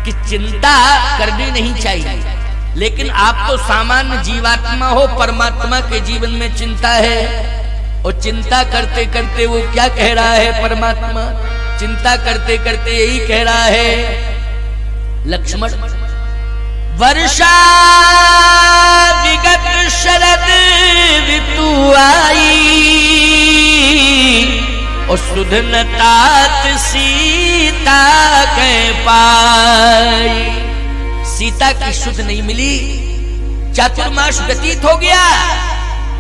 कि चिंता करनी नहीं चाहिए, लेकिन आप तो सामान्य जीवात्मा हो, परमात्मा के जीवन में चिंता है। और चिंता करते करते वो क्या कह रहा है परमात्मा? चिंता करते करते यही कह रहा है, लक्ष्मण वर्षा विगत शरद ऋतु आई, और सुधन तात सीता के पाई। सीता की सुध नहीं मिली, चातुर्मास व्यतीत हो गया,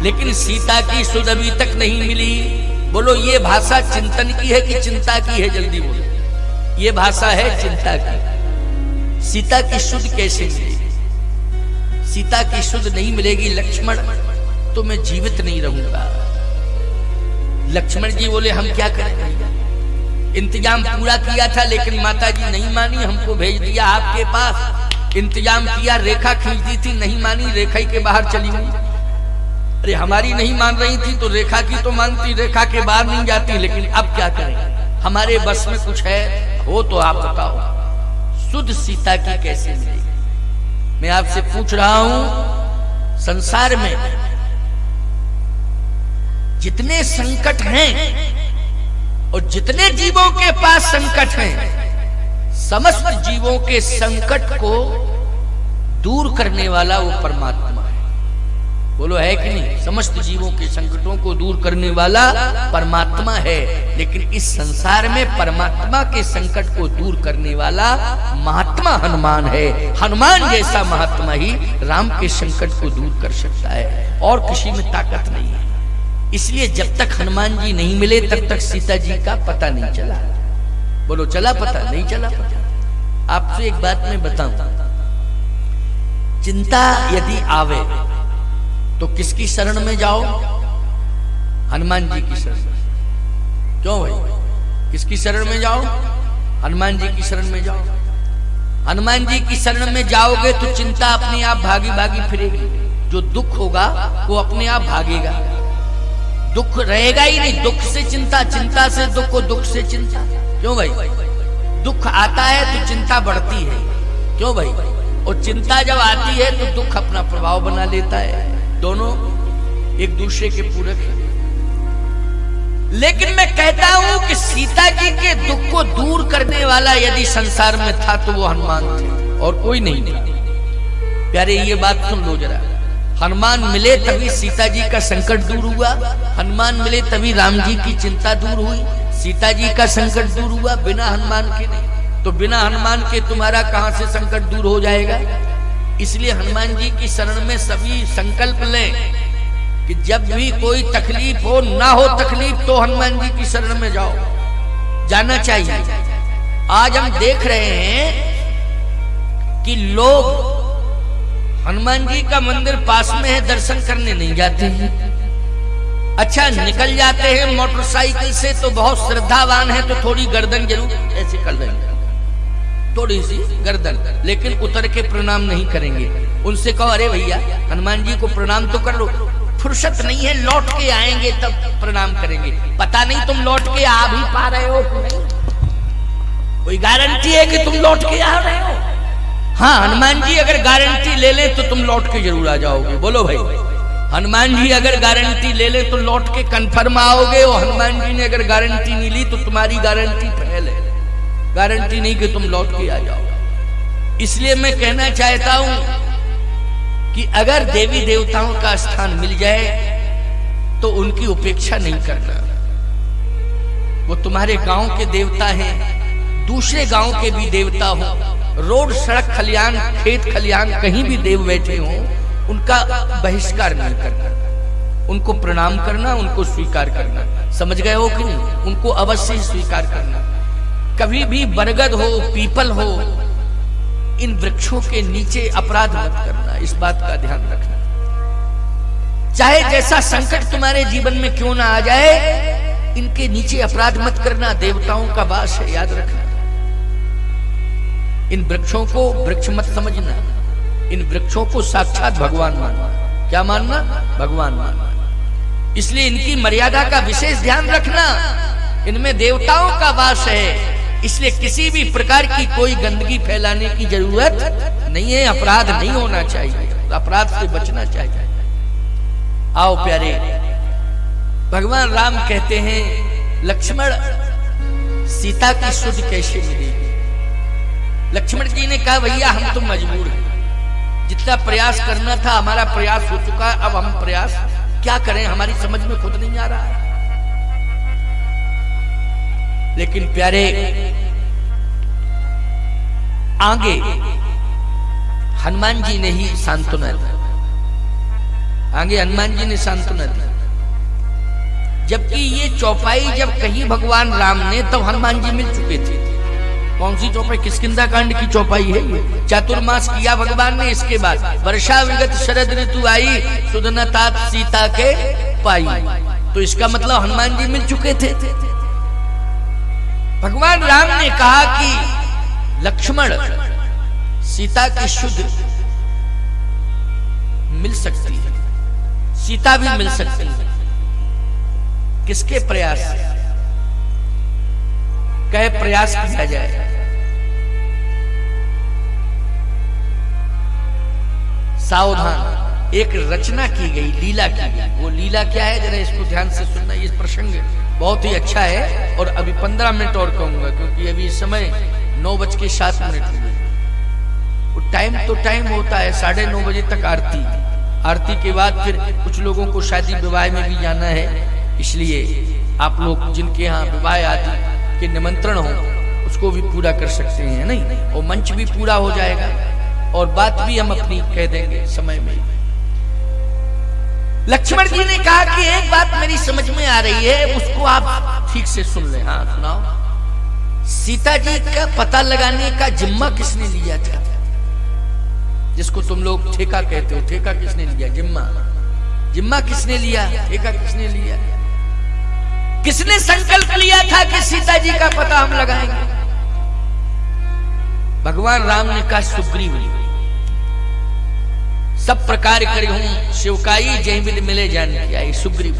लेकिन सीता की सुध अभी तक नहीं मिली। बोलो, ये भाषा चिंतन की है कि चिंता की है? जल्दी बोलो। ये भाषा है चिंता की। सीता की सुध कैसे मिलेगी? सीता की सुध नहीं मिलेगी लक्ष्मण तो मैं जीवित नहीं रहूंगा। लक्ष्मण जी बोले, हम क्या करें? इंतजाम पूरा किया था, लेकिन माता जी नहीं मानी, हमको भेज दिया आपके पास। इंतजाम किया, रेखा खींच दी थी, नहीं मानी, रेखा के बाहर चली गई। अरे हमारी नहीं मान रही थी तो रेखा की तो मानती, रेखा के बाहर नहीं जाती। लेकिन अब क्या करें? हमारे बस में कुछ है हो तो आप बताओ, शुद्ध सीता की कैसे मिलेगी? मैं आपसे पूछ रहा हूं, संसार में जितने संकट हैं और जितने जीवों के पास संकट हैं, समस्त जीवों के संकट को दूर करने वाला वो परमात्मा है। बोलो, है कि नहीं? समस्त जीवों के संकटों को दूर करने वाला परमात्मा है। लेकिन इस संसार में परमात्मा के संकट को दूर करने वाला महात्मा हनुमान है। हनुमान जैसा महात्मा ही राम के संकट को दूर कर सकता है, और किसी में ताकत नहीं है। इसलिए जब तक हनुमान जी नहीं मिले तब तक सीता जी का पता नहीं चला। बोलो, चला पता? नहीं चला पता। आपसे एक बात मैं बताऊं, चिंता यदि आवे तो किसकी शरण में जाओ? हनुमान जी की शरण। क्यों भाई? किसकी शरण में जाओ? हनुमान जी की शरण में जाओ। हनुमान जी की शरण में जाओगे तो चिंता अपने आप भागी भागी फिरेगी। जो दुख होगा वो अपने आप भागेगा, दुख रहेगा ही नहीं। दुख से चिंता, चिंता से दुख, दुख से चिंता। क्यों भाई? दुख आता है तो चिंता बढ़ती है। क्यों भाई? और चिंता जब आती है तो दुख अपना प्रभाव बना लेता है। दोनों एक दूसरे के पूरक हैं। लेकिन मैं कहता हूं कि सीता जी के दुख को दूर करने वाला यदि संसार में था तो वो हनुमान थे, और कोई नहीं था। प्यारे, ये बात सुन लो जरा। हनुमान मिले तभी सीता जी का संकट दूर हुआ, हनुमान मिले तभी राम जी की चिंता दूर हुई, सीता जी का संकट दूर हुआ। बिना हनुमान के नहीं। तो बिना हनुमान के तुम्हारा कहां से संकट दूर हो जाएगा? इसलिए हनुमान जी की शरण में सभी संकल्प लें कि जब भी कोई तकलीफ हो, ना हो तकलीफ, तो हनुमान जी की शरण में जाओ, जाना चाहिए। आज हम देख रहे हैं कि लोग हनुमान जी का मंदिर पास में है, दर्शन करने नहीं जाते हैं। अच्छा, निकल जाते हैं मोटरसाइकिल से तो बहुत श्रद्धावान है तो थोड़ी गर्दन जरूर ऐसे कर देंगे, थोड़ी सी गर्दन, लेकिन उतर के प्रणाम नहीं करेंगे। उनसे कहो, अरे भैया हनुमान जी को प्रणाम तो कर लो, फुर्सत नहीं है, लौट के आएंगे तब प्रणाम करेंगे। पता नहीं तुम लौट के आ भी पा रहे हो कि नहीं? कोई गारंटी है कि तुम लौट के आ रहे हो? हाँ, हनुमान जी अगर गारंटी ले ले तो तुम लौट के जरूर आ जाओगे। बोलो भाई, हनुमान जी अगर गारंटी ले ले तो लौट के कंफर्म आओगे, और हनुमान जी ने अगर गारंटी नहीं ली तो तुम्हारी गारंटी फेल है, गारंटी नहीं कि तुम लौट के आ जाओ। इसलिए मैं कहना चाहता हूं कि अगर देवी देवताओं का स्थान मिल जाए तो उनकी उपेक्षा नहीं करना। वो तुम्हारे गांव के देवता हैं, दूसरे गांव के भी देवता हो, रोड सड़क खलियान खेत खलियान कहीं भी देव बैठे हो, उनका बहिष्कार नहीं करना, उनको प्रणाम करना, उनको स्वीकार करना। समझ गए हो कि नहीं? उनको अवश्य स्वीकार करना। कभी भी बरगद हो, पीपल हो, इन वृक्षों के नीचे अपराध मत करना, इस बात का ध्यान रखना। चाहे जैसा संकट तुम्हारे जीवन में क्यों ना आ जाए, इनके नीचे अपराध मत करना। देवताओं का वास है, याद रखना। इन वृक्षों को वृक्ष मत समझना, इन वृक्षों को साक्षात भगवान मानना। क्या मानना? भगवान मानना। इसलिए इनकी मर्यादा का विशेष ध्यान रखना। इनमें देवताओं का वास है, इसलिए किसी भी प्रकार की कोई गंदगी फैलाने की जरूरत नहीं है, अपराध नहीं होना चाहिए, अपराध से बचना चाहिए। आओ प्यारे, भगवान राम कहते हैं लक्ष्मण सीता की सुध कैसे मिलेगी। लक्ष्मण जी ने कहा भैया हम तो मजबूर हैं, जितना प्रयास करना था हमारा प्रयास हो चुका है, अब हम प्रयास क्या करें, हमारी समझ में खुद नहीं आ रहा है। लेकिन प्यारे आगे हनुमान जी ने ही सांत्वना दी, आगे हनुमान जी ने सांत्वना दी। जबकि ये चौपाई जब कही भगवान राम ने तब हनुमान जी मिल चुके थे। कौन सी चौपाई? किष्किंधा कांड की चौपाई है ये। चातुर्मास किया भगवान ने, इसके बाद वर्षा विगत शरद ऋतु आई, सुदन तात सीता के पाई। तो इसका मतलब हनुमान जी मिल चुके थे। भगवान राम ने कहा कि लक्ष्मण सीता की शुद्ध मिल सकती है, सीता भी मिल सकती है। किसके प्रयास? कहे प्रयास किया जाए। सावधान, एक रचना की गई, लीला की गई। वो लीला क्या है जरा इसको ध्यान से सुनना। ये प्रसंग बहुत ही अच्छा है और अभी 15 मिनट और कहूंगा क्योंकि अभी समय 9:07 हुए। वो टाइम तो टाइम होता है, 9:30 बजे तक आरती, आरती के बाद फिर कुछ लोगों को शादी विवाह में भी जाना है, इसलिए आप लोग जिनके यहाँ विवाह आदि के निमंत्रण हो उसको भी पूरा कर सकते हैं, नहीं? और मंच भी पूरा हो जाएगा और बात भी हम अपनी कह देंगे समय में। लक्ष्मण जी ने कहा कि एक बात मेरी समझ में आ रही है, उसको आप ठीक से सुन लें। हाँ सुनाओ। सीता जी का पता लगाने का जिम्मा किसने लिया था? जिसको तुम लोग ठेका कहते हो, ठेका किसने लिया? जिम्मा, जिम्मा किसने लिया? ठेका किसने लिया? किसने संकल्प लिया था कि सीता जी का पता हम लगाएंगे? भगवान राम ने कहा सुग्रीव ने। सब प्रकार करे हूं शिवकाई, जय विद मिले जान की आई। सुग्रीव।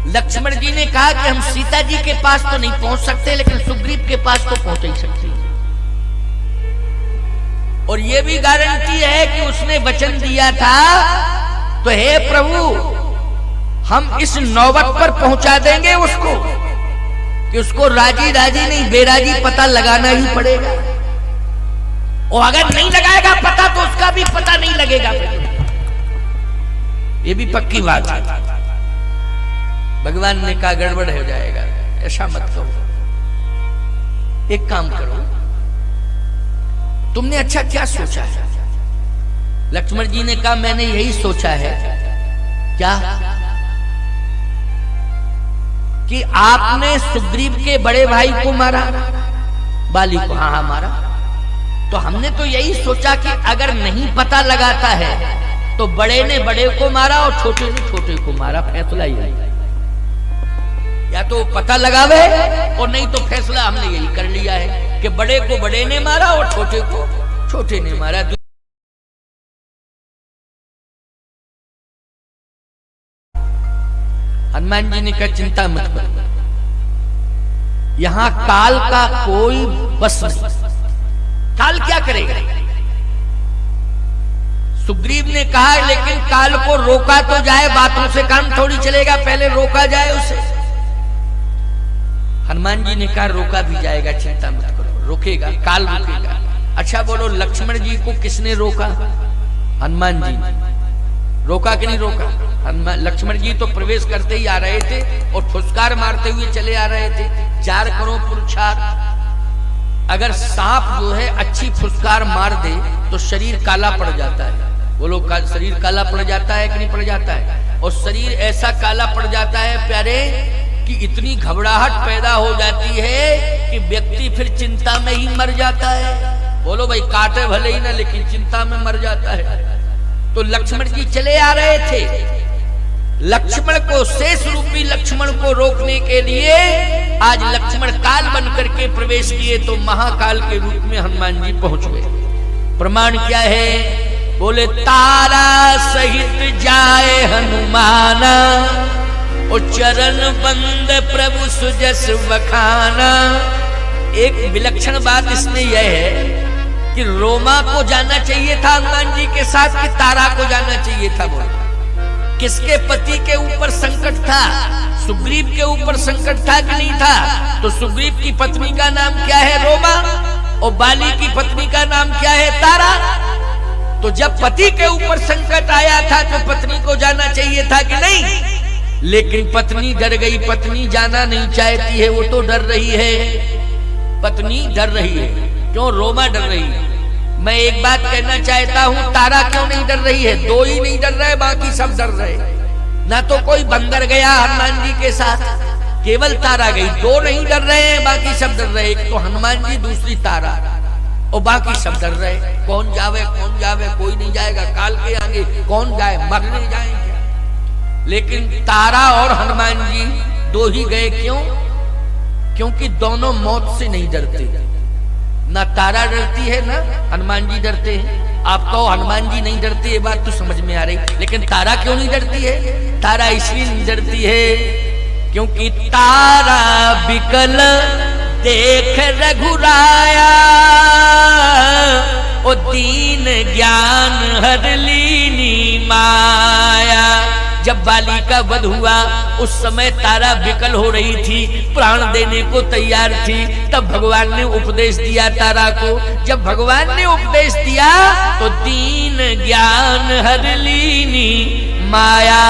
लक्ष्मण जी ने कहा कि हम सीता जी के पास तो नहीं पहुंच सकते, लेकिन सुग्रीव के पास तो पहुंच ही सकते हैं। और यह भी गारंटी है कि उसने वचन दिया था, तो हे प्रभु हम इस नौबत पर पहुंचा देंगे उसको कि उसको राजी राजी नहीं बेराजी पता लगाना ही पड़ेगा। और अगर नहीं लगाएगा पता तो उसका भी पता नहीं लगेगा। ये भी पक्की बात है। भगवान ने कहा गड़बड़ हो जाएगा, ऐसा मत करो। एक काम करो, तुमने अच्छा क्या सोचा है? लक्ष्मण जी ने कहा मैंने यही सोचा है। क्या? कि आपने सुग्रीव के बड़े भाई को मारा, बाली को। हाँ मारा। तो हमने तो यही सोचा कि अगर नहीं पता लगाता है तो बड़े ने बड़े को मारा और छोटे ने छोटे को मारा। फैसला ही या तो पता लगावे और नहीं तो फैसला हमने यही कर लिया है कि बड़े को बड़े ने मारा और छोटे को छोटे ने मारा। हनुमान जी ने कहा चिंता मत करो, यहां काल का कोई बस नहीं। काल क्या करेगा? सुग्रीव ने कहा लेकिन काल को रोका तो जाए, बातों से काम थोड़ी चलेगा, पहले रोका जाए उसे। हनुमान जी ने कहा रोका भी जाएगा, चिंता मत करो, रोकेगा, काल रोकेगा। अच्छा बोलो लक्ष्मण जी को किसने रोका? हनुमान जी ने रोका कि नहीं रोका? लक्ष्मण जी तो प्रवेश करते ही आ रहे थे और फुसकार मारते हुए चले आ रहे थे। 4 करो पुरुषार। अगर सांप जो है अच्छी फुसकार मार दे तो शरीर काला पड़ जाता है। वो लोग शरीर काला पड़ जाता है कि नहीं पड़ जाता है? और शरीर ऐसा काला पड़ जाता है प्यारे कि इतनी घबराहट पैदा हो जाती है कि व्यक्ति फिर चिंता में ही मर जाता है। बोलो भाई, काटे भले ही ना लेकिन चिंता में मर जाता है। तो लक्ष्मण जी चले आ रहे थे। लक्ष्मण को, शेष रूपी लक्ष्मण को रोकने के लिए आज लक्ष्मण काल बन करके प्रवेश किए तो महाकाल के रूप में हनुमान जी पहुंच गए। प्रमाण क्या है? बोले तारा सहित जाए हनुमाना, और चरण बंद प्रभु सुजस बखाना। एक विलक्षण बात इसमें यह है कि रोमा को जाना चाहिए था हनुमान जी के साथ कि तारा को जाना चाहिए था? बोलो, किसके पति के ऊपर संकट था? सुग्रीव के ऊपर संकट था कि नहीं था? तो सुग्रीव की पत्नी का नाम क्या है? रोमा। और बाली की पत्नी का नाम क्या है? तारा। तो जब पति के ऊपर संकट आया था तो पत्नी को जाना चाहिए था कि नहीं? लेकिन पत्नी डर गई। पत्नी जाना नहीं चाहती है, वो तो डर रही है। पत्नी डर रही है। क्यों? रोमा डर रही है। मैं एक बात कहना चाहता हूं, तारा क्यों नहीं डर रही है? दो ही नहीं डर रहे, बाकी सब डर रहे। ना तो कोई बंदर गया हनुमान जी के साथ, केवल तारा गई। दो नहीं डर रहे हैं, बाकी सब डर रहे। एक तो हनुमान जी, दूसरी तारा, और बाकी सब डर रहे। कौन जावे, कौन जावे? कोई नहीं जाएगा। काल के आगे कौन जाए? मरने जाएंगे। लेकिन तारा और हनुमान जी दो ही गए। क्यों? क्योंकि दोनों मौत से नहीं डरते। ना तारा डरती है, ना हनुमान जी डरते हैं। आप कहो हनुमान जी नहीं डरती, ये बात तो समझ में आ रही, लेकिन तारा क्यों नहीं डरती है? तारा इसलिए नहीं डरती है क्योंकि तारा बिकल देख रघुराया, ओ दीन ज्ञान हर लीनी माया। जब बाली का वध हुआ उस समय तारा विकल हो रही थी, प्राण देने को तैयार थी। तब भगवान ने उपदेश दिया तारा को। जब भगवान ने उपदेश दिया तो दीन ज्ञान हर लीनी माया,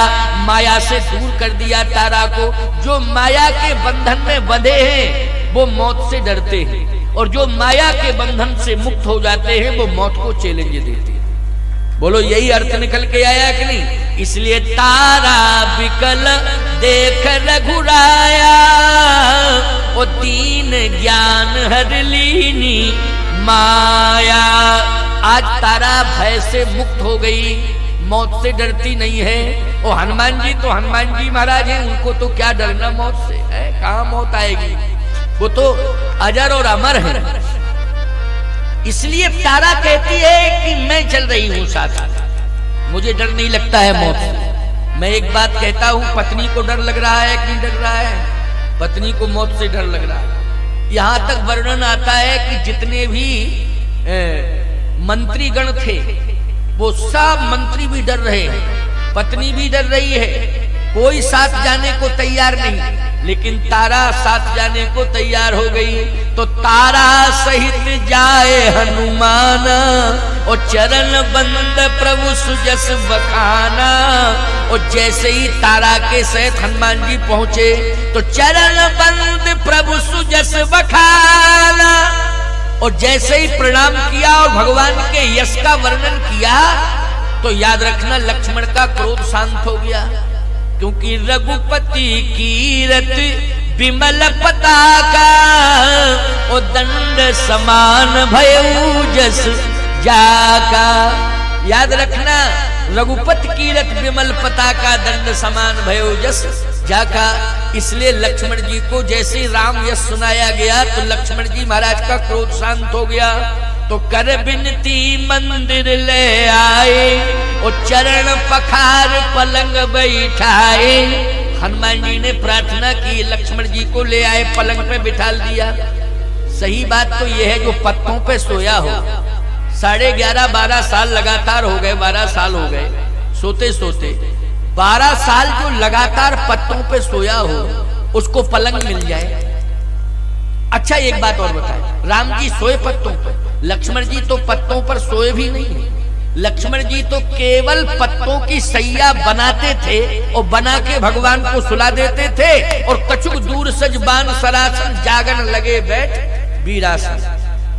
माया से दूर कर दिया तारा को। जो माया के बंधन में बंधे हैं वो मौत से डरते हैं, और जो माया के बंधन से मुक्त हो जाते हैं वो मौत को चैलेंज देते हैं। बोलो, यही अर्थ निकल के आया कि नहीं? इसलिए तारा बिकल देख रघुराया, ओ दीन ज्ञान हर लीनी माया। आज तारा भय से मुक्त हो गई, मौत से डरती नहीं है। और हनुमान जी तो हनुमान जी महाराज हैं, उनको तो क्या डरना मौत से है? कहाँ मौत आएगी? वो तो अजर और अमर है। इसलिए तारा कहती है कि मैं चल रही हूं साथ, मुझे डर नहीं लगता है मौत से। मैं एक बात कहता हूं, पत्नी को डर लग रहा है कि नहीं डर रहा है? पत्नी को मौत से डर लग रहा है। यहां तक वर्णन आता है कि जितने भी मंत्रीगण थे वो सब मंत्री भी डर रहे हैं, पत्नी भी डर रही है, कोई साथ जाने को तैयार नहीं। लेकिन तारा साथ जाने को तैयार हो गई। तो तारा सहित जाए हनुमान, और चरण बंद प्रभु सुजस बखाना। और जैसे ही तारा के सहित हनुमान जी पहुंचे तो चरण बंद प्रभु सुजस बखाना। और जैसे ही प्रणाम किया और भगवान के यश का वर्णन किया तो याद रखना लक्ष्मण का क्रोध शांत हो गया। क्योंकि रघुपति कीरत विमल पताका, ओ दंड समान भयउ जस जाका। याद रखना, रघुपति कीरत विमल पताका, दंड समान भयउ जस जाका। इसलिए लक्ष्मण जी को जैसे राम यश सुनाया गया तो लक्ष्मण जी महाराज का क्रोध शांत हो गया। तो कर बिनती मंदिर ले आए, और चरण पखार पलंग बैठाए। हनुमान जी ने प्रार्थना की, लक्ष्मण जी को ले आए, पलंग पे बिठा दिया। सही बात तो यह है, जो पत्तों पे सोया हो, 11.5-12 साल लगातार हो गए, 12 साल हो गए सोते सोते, 12 साल जो लगातार पत्तों पे सोया हो उसको पलंग मिल जाए। अच्छा एक बात और बताए, राम जी सोए पत्तों पर, लक्ष्मण जी तो पत्तों पर सोए भी नहीं। लक्ष्मण जी तो केवल पत्तों की सैया बनाते थे और बना के भगवान को सुला देते थे। और कछुक दूर सजबान सरासन, जागन लगे बैठ वीरासन।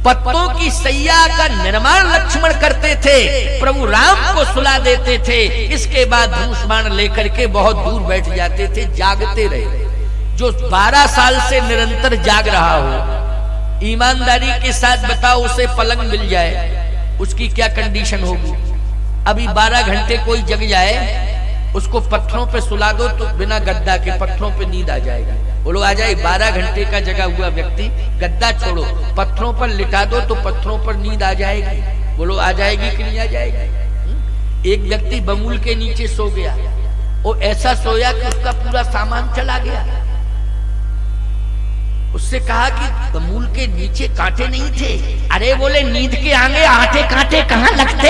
पत्तों की सैया का निर्माण लक्ष्मण करते थे, प्रभु राम को सुला देते थे। इसके बाद धनुष बाण लेकर के बहुत दूर बैठ जाते थे, जागते रहे। जो 12 साल से निरंतर जाग रहा हो, ईमानदारी के साथ बताओ, उसे पलंग मिल जाए, उसकी क्या कंडीशन होगी? अभी 12 घंटे कोई जग जाए, उसको पत्थरों पे सुला दो तो बिना गद्दा के पत्थरों पे नींद आ जाएगी। बोलो आ जाए, 12 घंटे का जगा हुआ व्यक्ति गद्दा छोड़ो, पत्थरों पर लिटा दो तो पत्थरों पर नींद आ जाएगी। बोलो आ जाएगी कि नहीं आ जाएगी? एक व्यक्ति बमूल के नीचे सो गया, वो ऐसा सोया कि उसका पूरा सामान चला गया। उससे कहा कि कमूल के नीचे कांटे नहीं थे। अरे बोले नींद के आगे आटे कांटे कहां लगते।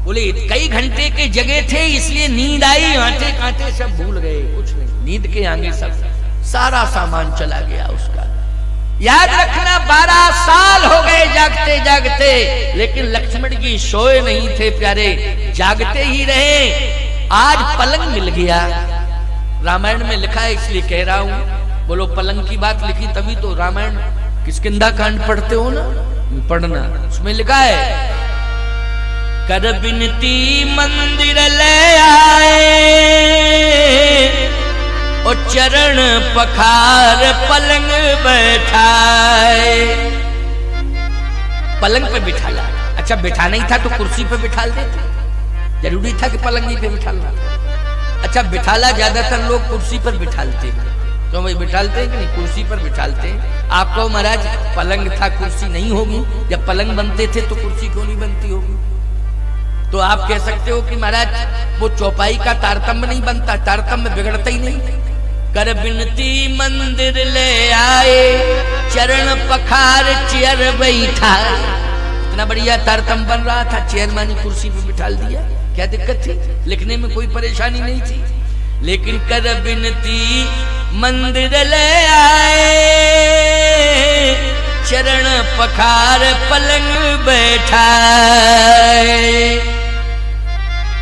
बोले कई घंटे के जगह थे इसलिए नींद आई, आटे कांटे सब भूल गए, कुछ नहीं, नींद के आगे सब सारा सामान चला गया उसका। याद रखना 12 साल हो गए जागते जागते, लेकिन लक्ष्मण जी सोए नहीं थे प्यारे, जागते ही रहे। आज पलंग मिल गया, रामायण में लिखा है इसलिए कह रहा हूं। बोलो पलंग की बात लिखी तभी तो रामायण किष्किंधा कांड पढ़ते हो ना, पढ़ना, उसमें लिखा है कर बिनती मंदिर ले आए और चरण पखार पलंग बैठाए। पलंग पे बिठाला। अच्छा बिठाना ही था तो कुर्सी पे बिठाल देते, जरूरी था कि पलंग ही पे बिठालना। अच्छा बिठाला, ज्यादातर लोग कुर्सी पर बिठालते हैं, तो भाई बिठालते हैं कि नहीं, कुर्सी पर बिठालते हैं। आपको महाराज पलंग था कुर्सी नहीं होगी, जब पलंग बनते थे तो कुर्सी क्यों नहीं बनती होगी। तो आप कह सकते हो कि महाराज वो चौपाई का तारतम्य नहीं बनता, तारतम्य बिगड़ता ही नहीं। कर बिनती मंदिर ले आए चरण पखार चेयर बैठा। इतना बढ़िया तारतम्य बन रहा था, चेयर मानी कुर्सी पे बिठाल दिया, क्या दिक्कत थी, लिखने में कोई परेशानी नहीं थी। लेकिन कर बिनती मंदिर ले आए चरण पखार पलंग बैठाए।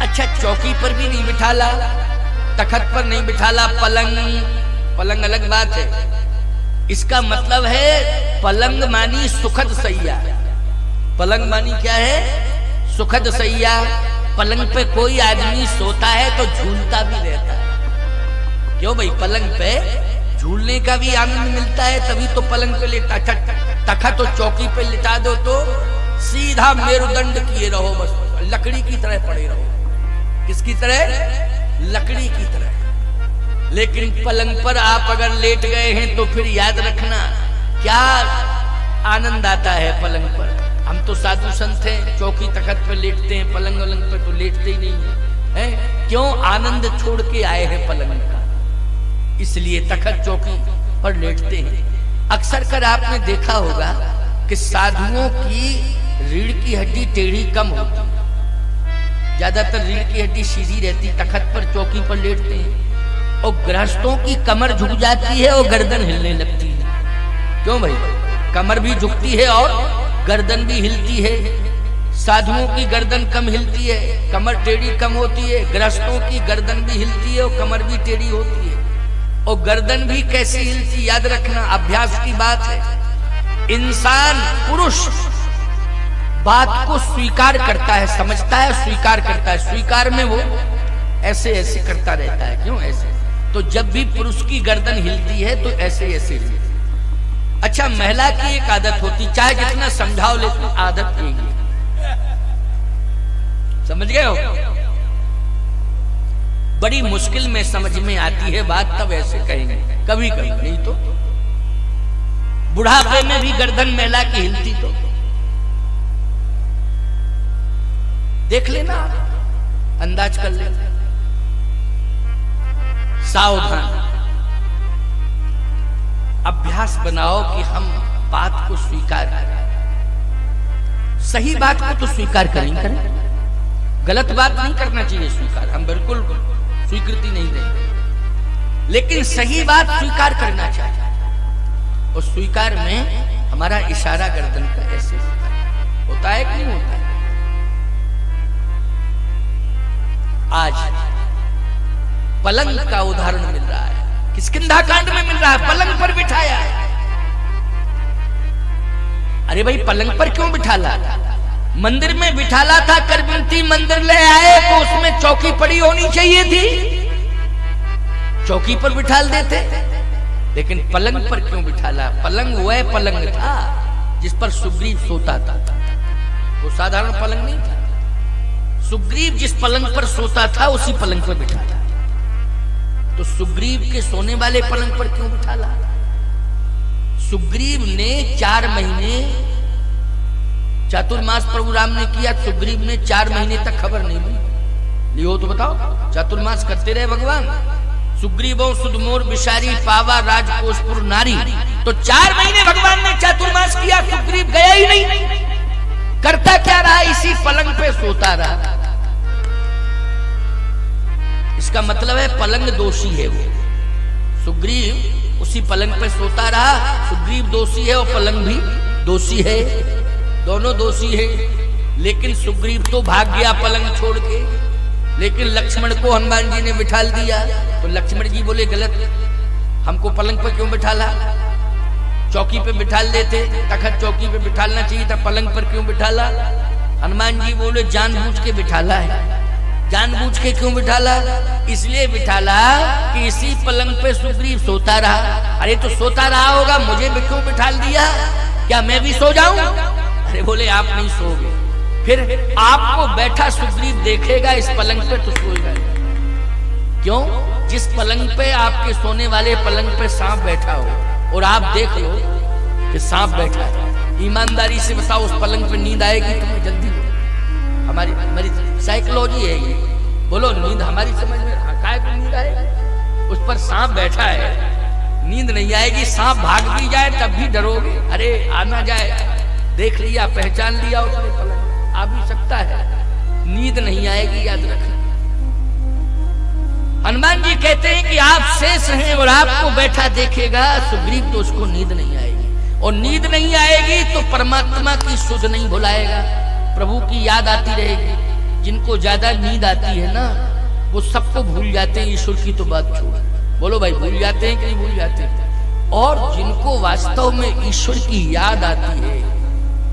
अच्छा चौकी पर भी नहीं बिठाला, तखत पर नहीं बिठाला, पलंग अलग बात है। इसका मतलब है पलंग मानी सुखद सैया। पलंग मानी क्या है, सुखद सैया। पलंग पे कोई आदमी सोता है तो झूलता भी रहता है। क्यों भाई, पलंग पे झूलने का भी आनंद मिलता है, तभी तो पलंग पे लेटा। तखत तो चौकी पे लिटा दो तो सीधा मेरुदंड किए रहो, बस लकड़ी की तरह पड़े रहो। किसकी तरह, लकड़ी की तरह। लेकिन पलंग पर आप अगर लेट गए हैं तो फिर याद रखना क्या आनंद आता है पलंग पर। हम तो साधु संत हैं, चौकी तखत पर लेटते हैं, पलंग वलंग पर तो लेटते ही नहीं है। क्यों, आनंद छोड़ के आए हैं पलंग का, इसलिए तखत चौकी पर लेटते हैं। अक्सर कर आपने देखा होगा कि साधुओं की रीढ़ की हड्डी टेढ़ी कम होती, ज्यादातर रीढ़ की हड्डी सीधी रहती, तखत पर चौकी पर लेटते हैं। और गृहस्थों की कमर झुक जाती है और गर्दन हिलने लगती है। क्यों भाई, कमर भी झुकती है और गर्दन भी हिलती है। साधुओं की गर्दन कम हिलती है, कमर टेढ़ी कम होती है। गृहस्थों की गर्दन भी हिलती है और कमर भी टेढ़ी होती है। और गर्दन भी कैसे हिलती, याद रखना, अभ्यास की बात है। इंसान पुरुष बात को स्वीकार करता है, समझता है, स्वीकार करता है। स्वीकार में वो ऐसे ऐसे करता रहता है। क्यों ऐसे, तो जब भी पुरुष की गर्दन हिलती है तो ऐसे ऐसे हिलती। अच्छा महिला की एक आदत होती, चाहे जितना समझाओ लेकिन आदत यही है। समझ गए हो, बड़ी मुश्किल में समझ में आती है बात, तब ऐसे कहेंगे, कभी कभी नहीं तो बुढ़ापे में भी गर्दन महिला की हिलती तो देख लेना, अंदाज कर लेना। सावधान, अभ्यास बनाओ कि हम बात को स्वीकार करें। सही बात को तो स्वीकार करें, गलत बात नहीं करना चाहिए स्वीकार, हम बिल्कुल स्वीकृति नहीं देंगे, लेकिन सही बात स्वीकार करना चाहिए। और स्वीकार में हमारा इशारा गर्दन का ऐसे होता है कि नहीं होता है। आज पलंग का उदाहरण मिल रहा है, किष्किंधा कांड में मिल रहा है, पलंग पर बिठाया है। अरे भाई पलंग पर क्यों बिठाला, मंदिर में बिठाला था, करबिनती मंदिर ले आए तो उसमें चौकी पड़ी होनी चाहिए थी, चौकी पर बिठाल देते। लेकिन पलंग पर क्यों बिठाला, पलंग वह पलंग था जिस पर सुग्रीव सोता था, वो साधारण पलंग नहीं था। सुग्रीव जिस पलंग पर सोता था उसी पलंग पर बिठाला। तो सुग्रीव के सोने वाले पलंग पर क्यों बिठाला। सुग्रीव ने 4 महीने चातुर्मास प्रभु राम ने किया, सुग्रीव ने 4 महीने तक खबर नहीं ली। लियो तो बताओ, चातुर्मास करते रहे भगवान, सुग्रीवों सुदमोर विशारी पावा राजकोषपुर नारी। तो 4 महीने भगवान ने चातुर्मास किया, सुग्रीव गया ही नहीं। करता क्या रहा? इसी पलंग पे सोता रहा। इसका मतलब है पलंग दोषी है वो। सुग्रीव उसी पलंग पे सोता रहा। सुग्रीव दोषी है और पलंग भी दोषी है, दोनों दोषी है। लेकिन सुग्रीव तो भाग गया पलंग छोड़ के, लेकिन लक्ष्मण को हनुमान जी ने बिठाल दिया। तो लक्ष्मण जी बोले गलत, हमको पलंग पर क्यों बिठाला? चौकी पे बिठाल देते, तखत चौकी पे बिठालना चाहिए था, पलंग पर क्यों बिठाला? हनुमान जी बोले जानबूझ के बिठाला है। जानबूझ के क्यों बिठाला? इसलिए बिठाला कि इसी पलंग पे सुग्रीव सोता रहा। अरे तो सोता रहा होगा, मुझे भी क्यों बिठाल दिया? क्या मैं भी सो जाऊं? अरे बोले आप नहीं सोगे, फिर आपको बैठा सुग्रीव देखेगा इस पलंग पे तो सोएगा। क्यों? जिस पलंग पे आपके सोने वाले पलंग पे सांप बैठा हो और आप देख लो कि सांप बैठा है, ईमानदारी से बताओ उस पलंग पे नींद आएगी तुम्हें? जल्दी हमारी साइकोलॉजी है ये। बोलो नींद हमारी समझ में काय को नींद आएगी? उस पर सांप बैठा है, नींद नहीं आएगी। सांप भाग भी जाए तब भी डरोगे, अरे आना जाए, देख लिया पहचान लिया उसने पलंग, आ भी सकता है, नींद नहीं आएगी, याद रखना। हनुमान जी कहते हैं कि आप शेष हैं और आपको बैठा देखेगा सुग्रीव तो उसको नींद नहीं आएगी, और नींद नहीं आएगी तो परमात्मा की सुध नहीं भुलाएगा, प्रभु की याद आती रहेगी। जिनको ज्यादा नींद आती है ना वो सबको भूल जाते हैं, ईश्वर की तो बात छोड़। बोलो भाई, भूल जाते हैं कि नहीं भूल जाते हैं? और जिनको वास्तव में ईश्वर की याद आती है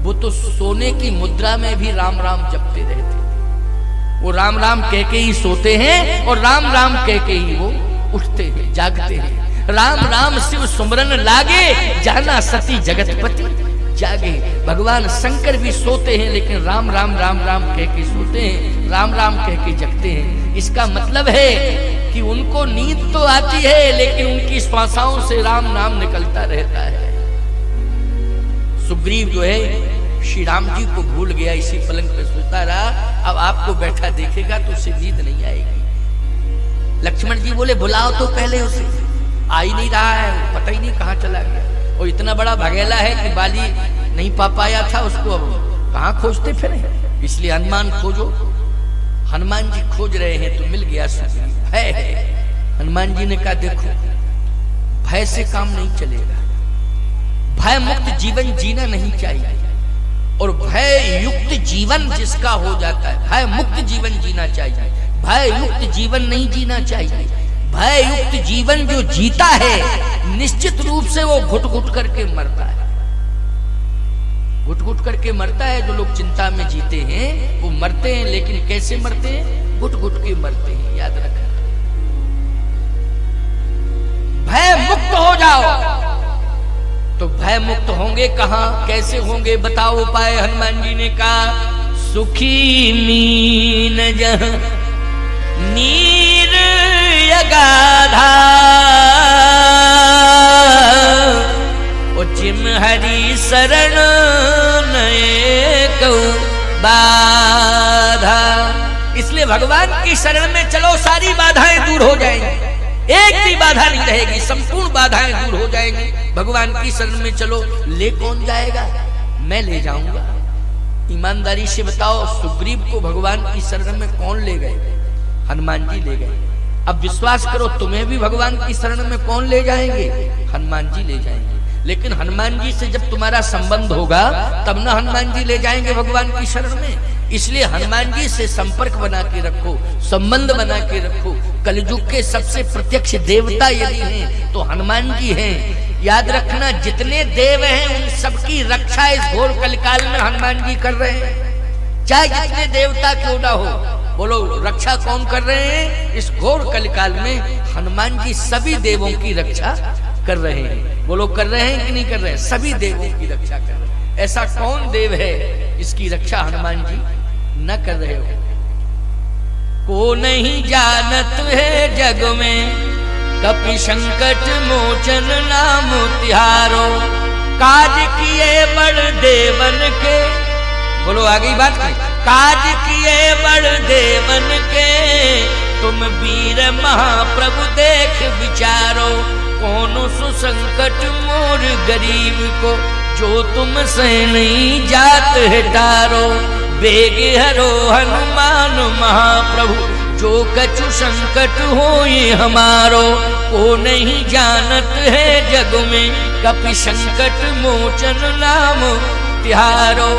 वो तो सोने की मुद्रा में भी राम राम जपते रहते हैं। वो राम राम कह के ही सोते हैं और राम राम कह के ही वो उठते हैं, जागते हैं। राम राम शिव सुमरन लागे, जाना सती जगतपति जागे। भगवान शंकर भी सोते हैं लेकिन राम राम राम राम कह के सोते हैं, राम राम कह के जगते हैं। इसका मतलब है कि उनको नींद तो आती है लेकिन उनकी श्वासाओं से राम नाम निकलता रहता है। सुग्रीव जो है श्री राम जी को भूल गया, इसी पलंग पे सोता रहा। अब आपको बैठा देखेगा तो उसे नींद नहीं आएगी। लक्ष्मण जी बोले बुलाओ तो पहले उसे, आ ही नहीं रहा है, पता ही नहीं कहाँ चला गया। और इतना बड़ा भगेला है कि बाली नहीं पा पाया था उसको, अब कहाँ खोजते फिरे? इसलिए हनुमान खोजो। हनुमान जी खोज रहे हैं तो मिल गया सुग्रीव। है हनुमान जी ने कहा देखो भय से काम नहीं चलेगा, भय मुक्त जीवन जीना नहीं चाहिए। और भय युक्त जीवन जिसका हो जाता है, भय मुक्त जीवन जीना चाहिए, भय युक्त जीवन नहीं जीना चाहिए। भय युक्त जीवन जो जीता है निश्चित रूप से वो घुट घुट करके मरता है, घुट घुट करके मरता है। जो लोग चिंता में जीते हैं वो मरते हैं, लेकिन कैसे मरते हैं? घुट घुट के मरते हैं, याद रखना। भय मुक्त हो जाओ। तो भय मुक्त होंगे कहां, कैसे होंगे? बताओ उपाय। हनुमान जी ने कहा सुखी मीन जह नीर यगाधा, ओ जिम हरि शरण नए कौ बाधा। इसलिए भगवान की शरण में चलो, सारी बाधाएं दूर हो जाएंगी, एक भी बाधा नहीं रहेगी, संपूर्ण बाधाएं दूर हो जाएंगी। भगवान की शरण में चलो। ले कौन जाएगा? मैं ले जाऊंगा। ईमानदारी से बताओ सुग्रीव को भगवान की शरण में कौन ले गए? हनुमान जी ले गए। अब विश्वास करो तुम्हें भी भगवान की शरण में कौन ले जाएंगे? हनुमान जी ले जाएंगे। लेकिन हनुमान जी से जब तुम्हारा संबंध होगा तब ना हनुमान जी ले जाएंगे भगवान की शरण में। इसलिए हनुमान जी से संपर्क बना के रखो, संबंध बना के रखो। कलयुग के सबसे प्रत्यक्ष देवता यदि हैं तो हनुमान जी हैं। याद रखना जितने देव हैं उन सबकी रक्षा इस घोर कलिकाल में हनुमान जी कर रहे हैं, चाहे जितने देवता क्यों ना हो। बोलो रक्षा कौन कर रहे हैं? इस घोर कलिकाल में हनुमान जी सभी देवों की रक्षा कर रहे हैं। बोलो कर रहे हैं कि नहीं कर रहे हैं? सभी देवों की रक्षा कर रहे हैं। ऐसा कौन देव है जिसकी रक्षा हनुमान जी न कर रहे हो? को नहीं जानत है जग में कपि संकट मोचन नाम तिहारो, काज किए बड़ देवन के। बोलो आगे बात करें। काज किए बड़ देवन के तुम वीर महाप्रभु देख विचारो, कौन सुसंकट मोर गरीब को, जो तुम से नहीं जात है टारो। बेग हरो हनुमान महाप्रभु, जो कछु संकट होए हमारो, को नहीं जानत है जग में, कपि संकट मोचन नाम तिहारो।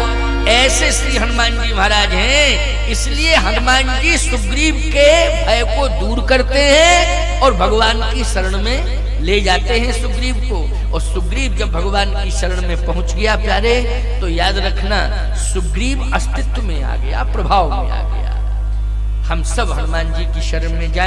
ऐसे श्री हनुमान जी महाराज हैं, इसलिए हनुमान जी सुग्रीव के भय को दूर करते हैं और भगवान की शरण में ले जाते हैं सुग्रीव को। और सुग्रीव जब भगवान की शरण में पहुंच गया प्यारे, तो याद रखना सुग्रीव अस्तित्व में आ गया, प्रभाव में आ गया। हम सब हनुमान जी की शरण में जाएं।